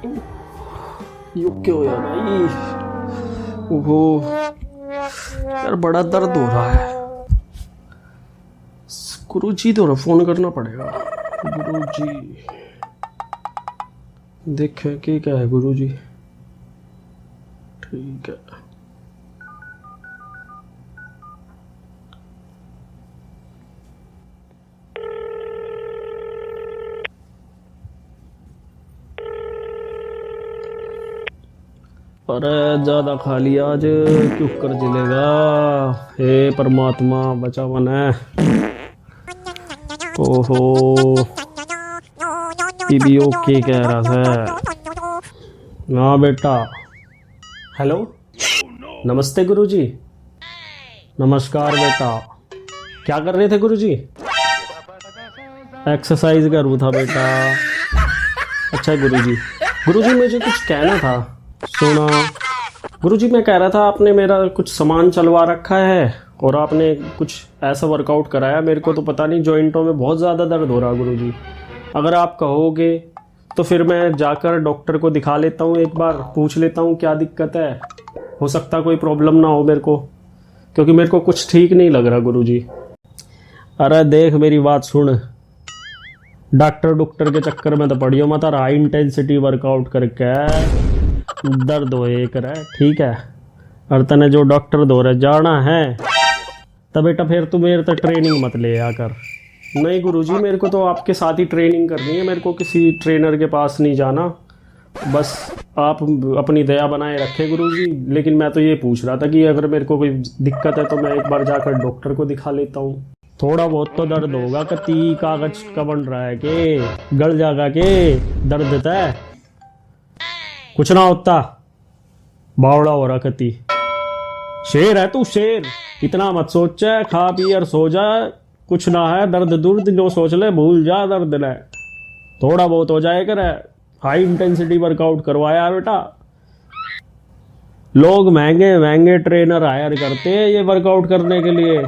You क्यों है भाई? ओहो यार, बड़ा दर्द हो रहा है। गुरुजी तो फोन करना पड़ेगा। गुरुजी देखें कि क्या है। गुरुजी ठीक है। अरे ज्यादा खा लिया आज, क्यों कर जिलेगा। हे परमात्मा बचा मन है। ओहो पीबीओ के कह रहा था। हाँ बेटा। हेलो नमस्ते गुरुजी। नमस्कार बेटा, क्या कर रहे थे गुरुजी? एक्सरसाइज कर रहा था बेटा। अच्छा गुरुजी। गुरुजी मुझे कुछ कहना था। सुना गुरुजी, मैं कह रहा था आपने मेरा कुछ सामान चलवा रखा है और आपने कुछ ऐसा वर्कआउट कराया, मेरे को तो पता नहीं, जॉइंटों में बहुत ज़्यादा दर्द हो रहा गुरुजी। अगर आप कहोगे तो फिर मैं जाकर डॉक्टर को दिखा लेता हूँ, एक बार पूछ लेता हूँ क्या दिक्कत है। हो सकता कोई प्रॉब्लम ना हो मेरे को, क्योंकि मेरे को कुछ ठीक नहीं लग रहा गुरुजी। अरे देख मेरी बात सुन, डॉक्टर के चक्कर में तो पड़ियो मत। हाई इंटेंसिटी वर्कआउट करके दर्द हो एक रहा, ठीक है। और तने जो डॉक्टर दो रहे जाना है तब बेटा फिर तू मेरे तक ट्रेनिंग मत ले आकर। नहीं गुरुजी, मेरे को तो आपके साथ ही ट्रेनिंग करनी है, मेरे को किसी ट्रेनर के पास नहीं जाना। बस आप अपनी दया बनाए रखे गुरुजी। लेकिन मैं तो ये पूछ रहा था कि अगर मेरे को कोई दिक्कत है तो मैं एक बार जाकर डॉक्टर को दिखा लेता हूँ। थोड़ा बहुत तो दर्द होगा। कती कागज का बन रहा है के गल जागा के दर्द देता है, कुछ ना होता। बावड़ा हो रहा कती। शेर है तू शेर, इतना मत सोच, खा पी और सो जा, कुछ ना है। दर्द दुर्द जो सोच ले भूल जा, दर्द ले थोड़ा बहुत हो जाए कर। हाई इंटेंसिटी वर्कआउट करवाया बेटा। लोग महंगे महंगे ट्रेनर हायर करते हैं ये वर्कआउट करने के लिए,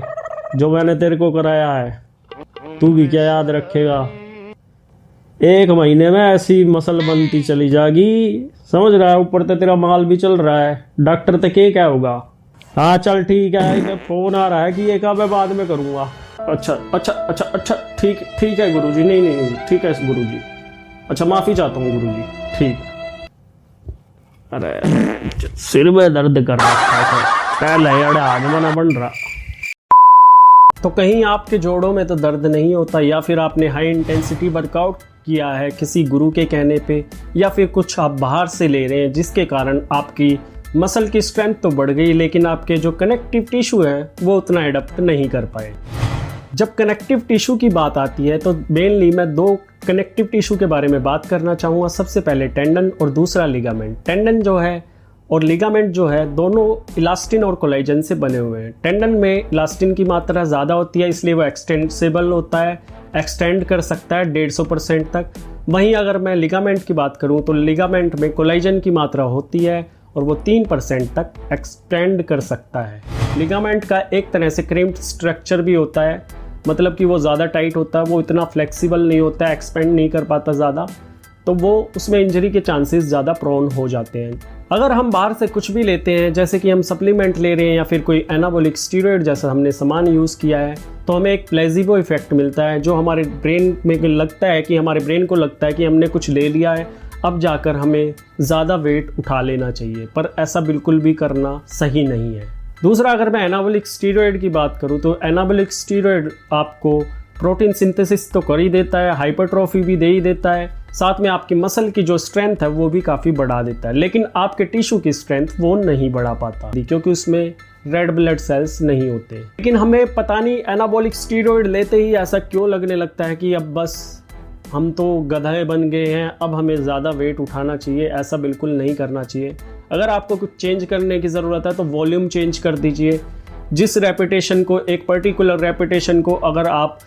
जो मैंने तेरे को कराया है। तू भी क्या याद रखेगा, 1 महीने में ऐसी मसल बनती चली जाएगी, समझ रहा है। ऊपर तो तेरा माल भी चल रहा है, डॉक्टर तक क्या होगा। हाँ चल ठीक है, फोन आ रहा है कि ये मैं बाद में करूँगा। अच्छा अच्छा अच्छा अच्छा ठीक है गुरुजी। नहीं ठीक है गुरुजी। अच्छा माफ़ी चाहता हूँ गुरुजी। ठीक। अरे सिर में दर्द कर रहा है पहले, आदमी ना बन रहा। तो कहीं आपके जोड़ों में तो दर्द नहीं होता, या फिर आपने हाई इंटेंसिटी वर्कआउट किया है किसी गुरु के कहने पे, या फिर कुछ आप बाहर से ले रहे हैं जिसके कारण आपकी मसल की स्ट्रेंथ तो बढ़ गई, लेकिन आपके जो कनेक्टिव टिश्यू है वो उतना एडप्ट नहीं कर पाए। जब कनेक्टिव टिश्यू की बात आती है तो मेनली मैं 2 कनेक्टिव टिश्यू के बारे में बात करना चाहूँगा। सबसे पहले टेंडन और दूसरा लिगामेंट। टेंडन जो है और लिगामेंट जो है दोनों इलास्टिन और कोलेजन से बने हुए हैं। टेंडन में इलास्टिन की मात्रा ज़्यादा होती है, इसलिए वो एक्सटेंसिबल होता है, एक्सटेंड कर सकता है 150% तक। वहीं अगर मैं लिगामेंट की बात करूं तो लिगामेंट में कोलेजन की मात्रा होती है और वो 3% तक एक्सटेंड कर सकता है। लिगामेंट का एक तरह से क्रिम्प्ड स्ट्रक्चर भी होता है, मतलब कि वो ज़्यादा टाइट होता है, वो इतना फ्लेक्सिबल नहीं होता है, एक्सपेंड नहीं कर पाता ज़्यादा, तो वो उसमें इंजरी के चांसेस ज़्यादा प्रोन हो जाते हैं। अगर हम बाहर से कुछ भी लेते हैं, जैसे कि हम सप्लीमेंट ले रहे हैं या फिर कोई एनाबॉलिक स्टीरॉयड जैसा हमने सामान यूज़ किया है, तो हमें एक प्लेसिबो इफेक्ट मिलता है, जो हमारे ब्रेन में लगता है कि हमारे ब्रेन को लगता है कि हमने कुछ ले लिया है, अब जाकर हमें ज़्यादा वेट उठा लेना चाहिए, पर ऐसा बिल्कुल भी करना सही नहीं है। दूसरा, अगर मैं एनाबॉलिक स्टीरॉयड की बात करूँ तो एनाबॉलिक स्टीरॉयड आपको प्रोटीन सिंथेसिस तो कर ही देता है, हाइपरट्रॉफी भी दे ही देता है, साथ में आपकी मसल की जो स्ट्रेंथ है वो भी काफ़ी बढ़ा देता है, लेकिन आपके टिश्यू की स्ट्रेंथ वो नहीं बढ़ा पाता, क्योंकि उसमें रेड ब्लड सेल्स नहीं होते। लेकिन हमें पता नहीं एनाबॉलिक स्टीरॉयड लेते ही ऐसा क्यों लगने लगता है कि अब बस हम तो गधे बन गए हैं, अब हमें ज़्यादा वेट उठाना चाहिए। ऐसा बिल्कुल नहीं करना चाहिए। अगर आपको कुछ चेंज करने की ज़रूरत है तो वॉल्यूम चेंज कर दीजिए। जिस रेपिटेशन को, एक पर्टिकुलर रेपिटेशन को अगर आप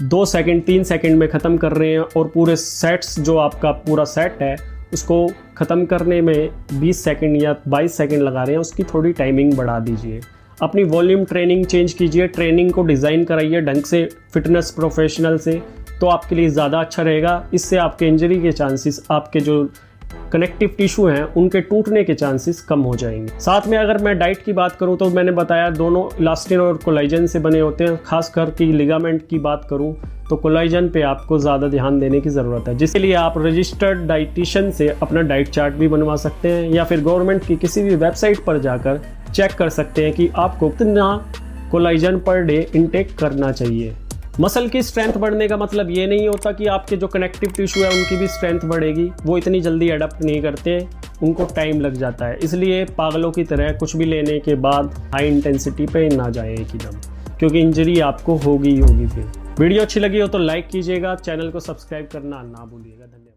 2 सेकंड 3 सेकंड में ख़त्म कर रहे हैं और पूरे सेट्स जो आपका पूरा सेट है उसको ख़त्म करने में 20 सेकंड या 22 सेकंड लगा रहे हैं, उसकी थोड़ी टाइमिंग बढ़ा दीजिए। अपनी वॉल्यूम ट्रेनिंग चेंज कीजिए, ट्रेनिंग को डिज़ाइन कराइए ढंग से फिटनेस प्रोफेशनल से, तो आपके लिए ज़्यादा अच्छा रहेगा। इससे आपके इंजरी के चांसेस, आपके जो कनेक्टिव टिश्यू हैं उनके टूटने के चांसेस कम हो जाएंगे। साथ में अगर मैं डाइट की बात करूं तो मैंने बताया दोनों इलास्टिन और कोलेजन से बने होते हैं। खासकर की लिगामेंट की बात करूं तो कोलेजन पे आपको ज़्यादा ध्यान देने की ज़रूरत है, जिसके लिए आप रजिस्टर्ड डाइटिशियन से अपना डाइट चार्ट भी बनवा सकते हैं या फिर गवर्नमेंट की किसी भी वेबसाइट पर जाकर चेक कर सकते हैं कि आपको कितना कोलेजन पर डे इनटेक करना चाहिए। मसल की स्ट्रेंथ बढ़ने का मतलब ये नहीं होता कि आपके जो कनेक्टिव टिश्यू है उनकी भी स्ट्रेंथ बढ़ेगी। वो इतनी जल्दी अडप्ट नहीं करते, उनको टाइम लग जाता है। इसलिए पागलों की तरह कुछ भी लेने के बाद हाई इंटेंसिटी पे ना जाए एकदम, क्योंकि इंजरी आपको होगी फिर। वीडियो अच्छी लगी हो तो लाइक कीजिएगा, चैनल को सब्सक्राइब करना ना भूलिएगा। धन्यवाद।